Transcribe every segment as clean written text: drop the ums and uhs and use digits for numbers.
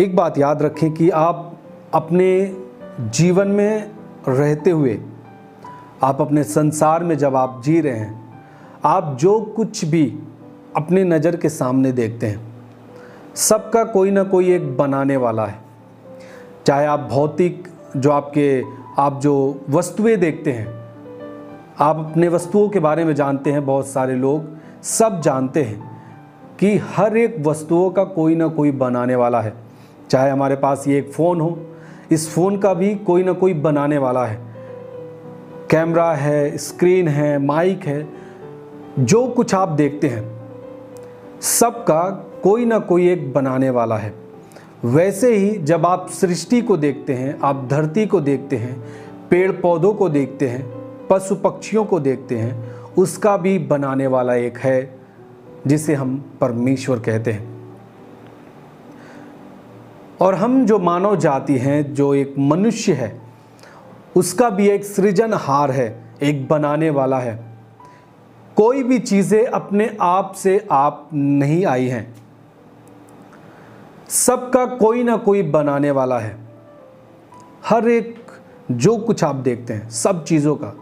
एक बात याद रखें कि आप अपने जीवन में रहते हुए, आप अपने संसार में जब आप जी रहे हैं, आप जो कुछ भी अपने नज़र के सामने देखते हैं, सबका कोई ना कोई एक बनाने वाला है। चाहे आप भौतिक जो आप जो वस्तुएं देखते हैं, आप अपने वस्तुओं के बारे में जानते हैं, बहुत सारे लोग सब जानते हैं कि हर एक वस्तुओं का कोई ना कोई बनाने वाला है। चाहे हमारे पास ये एक फ़ोन हो, इस फ़ोन का भी कोई ना कोई बनाने वाला है। कैमरा है, स्क्रीन है, माइक है, जो कुछ आप देखते हैं सबका कोई ना कोई एक बनाने वाला है। वैसे ही जब आप सृष्टि को देखते हैं, आप धरती को देखते हैं, पेड़ पौधों को देखते हैं, पशु पक्षियों को देखते हैं, उसका भी बनाने वाला एक है जिसे हम परमेश्वर कहते हैं। और हम जो मानव जाति हैं, जो एक मनुष्य है, उसका भी एक सृजनहार है, एक बनाने वाला है। कोई भी चीज़ें अपने आप से आप नहीं आई हैं, सबका कोई ना कोई बनाने वाला है। हर एक जो कुछ आप देखते हैं, सब चीज़ों का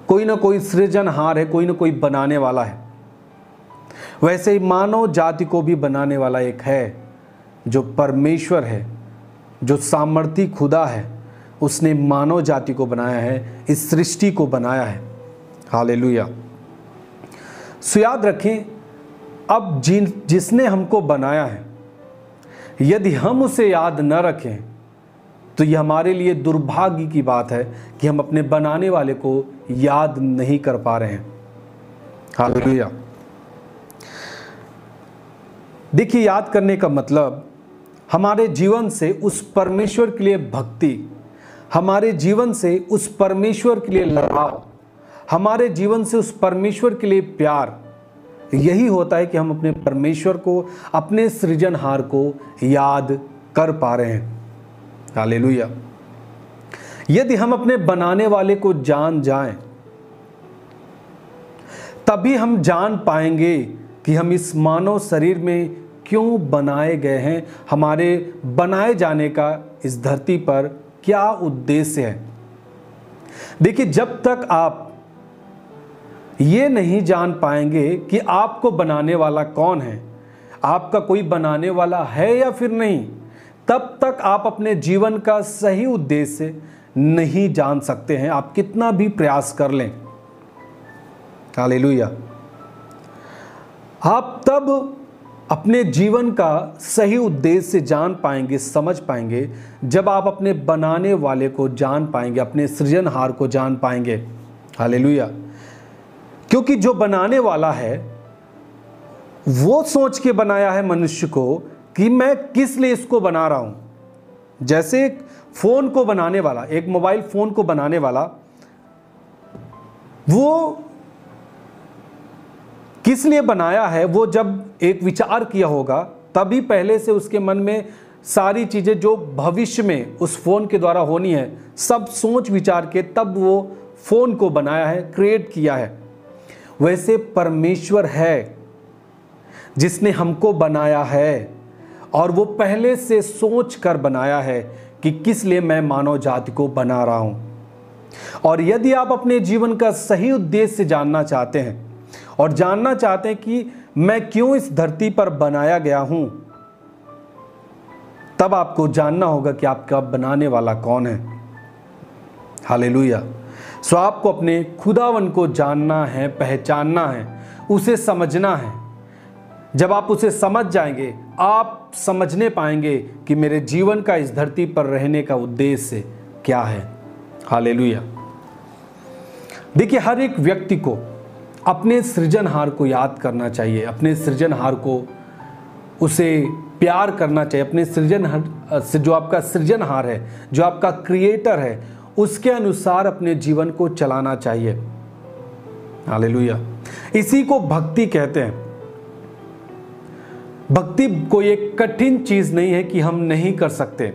कोई ना कोई सृजनहार है, कोई ना कोई बनाने वाला है। वैसे ही मानव जाति को भी बनाने वाला एक है जो परमेश्वर है, जो सामर्थी खुदा है। उसने मानव जाति को बनाया है, इस सृष्टि को बनाया है। हालेलुया। सो याद रखें, अब जिसने हमको बनाया है, यदि हम उसे याद न रखें तो यह हमारे लिए दुर्भाग्य की बात है कि हम अपने बनाने वाले को याद नहीं कर पा रहे हैं। हालेलुया। देखिए, याद करने का मतलब हमारे जीवन से उस परमेश्वर के लिए भक्ति, हमारे जीवन से उस परमेश्वर के लिए लगाव, हमारे जीवन से उस परमेश्वर के लिए प्यार, यही होता है कि हम अपने परमेश्वर को, अपने सृजनहार को याद कर पा रहे हैं। हालेलुया। यदि हम अपने बनाने वाले को जान जाएं, तभी हम जान पाएंगे कि हम इस मानव शरीर में क्यों बनाए गए हैं, हमारे बनाए जाने का इस धरती पर क्या उद्देश्य है। देखिए, जब तक आप ये नहीं जान पाएंगे कि आपको बनाने वाला कौन है, आपका कोई बनाने वाला है या फिर नहीं, तब तक आप अपने जीवन का सही उद्देश्य नहीं जान सकते हैं, आप कितना भी प्रयास कर लें। हालेलुया। आप तब अपने जीवन का सही उद्देश्य जान पाएंगे, समझ पाएंगे, जब आप अपने बनाने वाले को जान पाएंगे, अपने सृजनहार को जान पाएंगे। हालेलुया। क्योंकि जो बनाने वाला है वो सोच के बनाया है मनुष्य को कि मैं किस लिए इसको बना रहा हूं। जैसे एक फोन को बनाने वाला, एक मोबाइल फोन को बनाने वाला, वो किस लिए बनाया है, वो जब एक विचार किया होगा तभी पहले से उसके मन में सारी चीजें जो भविष्य में उस फोन के द्वारा होनी है, सब सोच विचार के तब वो फोन को बनाया है, क्रिएट किया है। वैसे परमेश्वर है जिसने हमको बनाया है, और वो पहले से सोच कर बनाया है कि किस लिए मैं मानव जाति को बना रहा हूं। और यदि आप अपने जीवन का सही उद्देश्य जानना चाहते हैं और जानना चाहते हैं कि मैं क्यों इस धरती पर बनाया गया हूं, तब आपको जानना होगा कि आपका बनाने वाला कौन है। हालेलुया। सो आपको अपने खुदावन को जानना है, पहचानना है, उसे समझना है। जब आप उसे समझ जाएंगे, आप समझने पाएंगे कि मेरे जीवन का इस धरती पर रहने का उद्देश्य क्या है। हालेलुया। देखिए, हर एक व्यक्ति को अपने सृजनहार को याद करना चाहिए, अपने सृजनहार को उसे प्यार करना चाहिए, अपने सृजनहार से, जो आपका सृजनहार है, जो आपका क्रिएटर है, उसके अनुसार अपने जीवन को चलाना चाहिए। हालेलुया। इसी को भक्ति कहते हैं। भक्ति कोई एक कठिन चीज नहीं है कि हम नहीं कर सकते।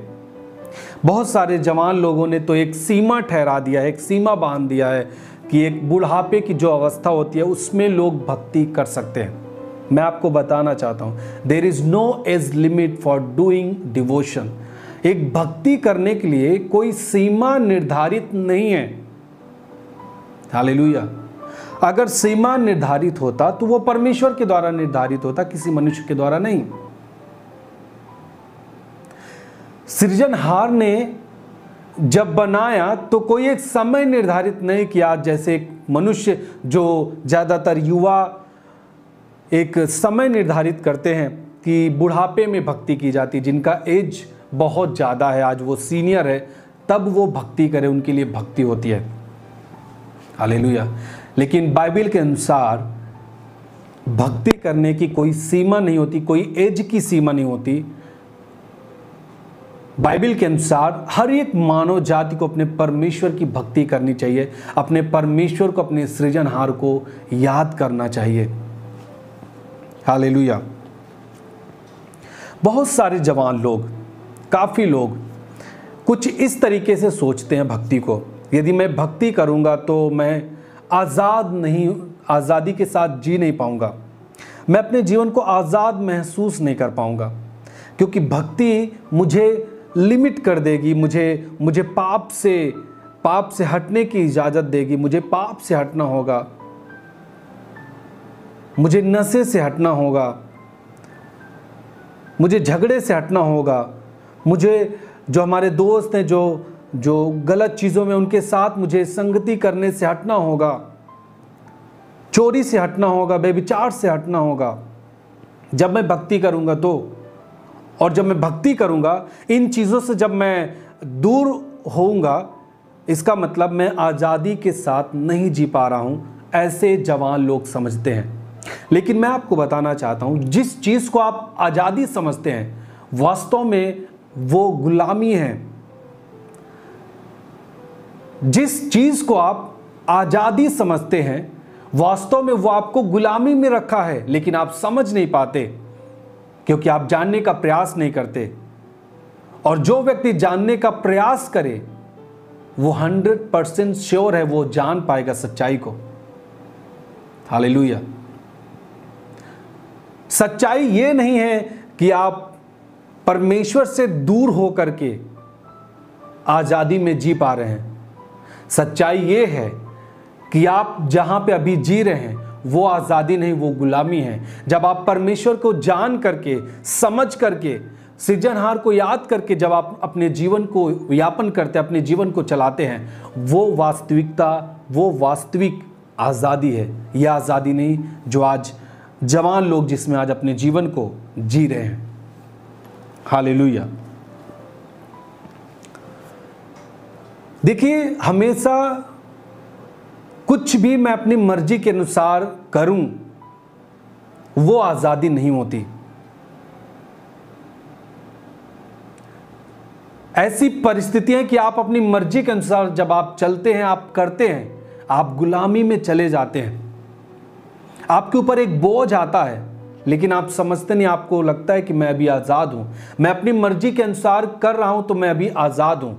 बहुत सारे जवान लोगों ने तो एक सीमा ठहरा दिया है, एक सीमा बांध दिया है कि एक बुढ़ापे की जो अवस्था होती है उसमें लोग भक्ति कर सकते हैं। मैं आपको बताना चाहता हूँ, there is no age limit for doing devotion. एक भक्ति करने के लिए कोई सीमा निर्धारित नहीं है। हालेलुया। अगर सीमा निर्धारित होता तो वो परमेश्वर के द्वारा निर्धारित होता, किसी मनुष्य के द्वारा नहीं। सृजनहार ने जब बनाया तो कोई एक समय निर्धारित नहीं किया, जैसे एक मनुष्य जो ज़्यादातर युवा एक समय निर्धारित करते हैं कि बुढ़ापे में भक्ति की जाती, जिनका एज बहुत ज़्यादा है, आज वो सीनियर है, तब वो भक्ति करे, उनके लिए भक्ति होती है। हालेलुया। लेकिन बाइबल के अनुसार भक्ति करने की कोई सीमा नहीं होती, कोई एज की सीमा नहीं होती। बाइबल के अनुसार हर एक मानव जाति को अपने परमेश्वर की भक्ति करनी चाहिए, अपने परमेश्वर को, अपने सृजनहार को याद करना चाहिए। हालेलुया। बहुत सारे जवान लोग, काफ़ी लोग कुछ इस तरीके से सोचते हैं भक्ति को, यदि मैं भक्ति करूंगा तो मैं आज़ादी के साथ जी नहीं पाऊंगा, मैं अपने जीवन को आज़ाद महसूस नहीं कर पाऊंगा, क्योंकि भक्ति मुझे लिमिट कर देगी, मुझे पाप से हटने की इजाज़त देगी, मुझे पाप से हटना होगा, मुझे नशे से हटना होगा, मुझे झगड़े से हटना होगा, मुझे जो हमारे दोस्त हैं जो गलत चीज़ों में, उनके साथ मुझे संगति करने से हटना होगा, चोरी से हटना होगा, व्यभिचार से हटना होगा जब मैं भक्ति करूंगा तो। और जब मैं भक्ति करूंगा, इन चीज़ों से जब मैं दूर होऊंगा, इसका मतलब मैं आज़ादी के साथ नहीं जी पा रहा हूं, ऐसे जवान लोग समझते हैं। लेकिन मैं आपको बताना चाहता हूं, जिस चीज़ को आप आज़ादी समझते हैं, वास्तव में वो गुलामी है। जिस चीज़ को आप आज़ादी समझते हैं, वास्तव में वो आपको गुलामी में रखा है, लेकिन आप समझ नहीं पाते क्योंकि आप जानने का प्रयास नहीं करते। और जो व्यक्ति जानने का प्रयास करे वो 100% श्योर है, वो जान पाएगा सच्चाई को। हालेलुया। सच्चाई ये नहीं है कि आप परमेश्वर से दूर होकर के आज़ादी में जी पा रहे हैं। सच्चाई ये है कि आप जहां पे अभी जी रहे हैं वो आज़ादी नहीं, वो गुलामी है। जब आप परमेश्वर को जान करके, समझ करके, सृजनहार को याद करके जब आप अपने जीवन को यापन करते हैं, अपने जीवन को चलाते हैं, वो वास्तविकता, वो वास्तविक आज़ादी है। यह आज़ादी नहीं जो आज जवान लोग जिसमें आज अपने जीवन को जी रहे हैं। हालेलुया। देखिए, हमेशा कुछ भी मैं अपनी मर्जी के अनुसार करूं, वो आज़ादी नहीं होती। ऐसी परिस्थितियां कि आप अपनी मर्जी के अनुसार जब आप चलते हैं, आप करते हैं, आप गुलामी में चले जाते हैं। आपके ऊपर एक बोझ आता है, लेकिन आप समझते नहीं, आपको लगता है कि मैं अभी आज़ाद हूं, मैं अपनी मर्जी के अनुसार कर रहा हूं तो मैं अभी आज़ाद हूं।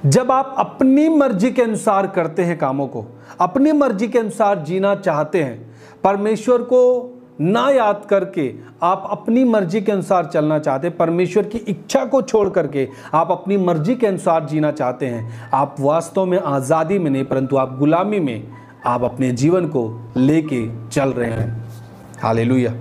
जब आप अपनी मर्जी के अनुसार करते हैं कामों को, अपनी मर्जी के अनुसार जीना चाहते हैं, परमेश्वर को ना याद करके आप अपनी मर्जी के अनुसार चलना चाहते हैं, परमेश्वर की इच्छा को छोड़ करके आप अपनी मर्जी के अनुसार जीना चाहते हैं, आप वास्तव में आज़ादी में नहीं, परंतु आप गुलामी में आप अपने जीवन को लेके चल रहे हैं। हालेलुया।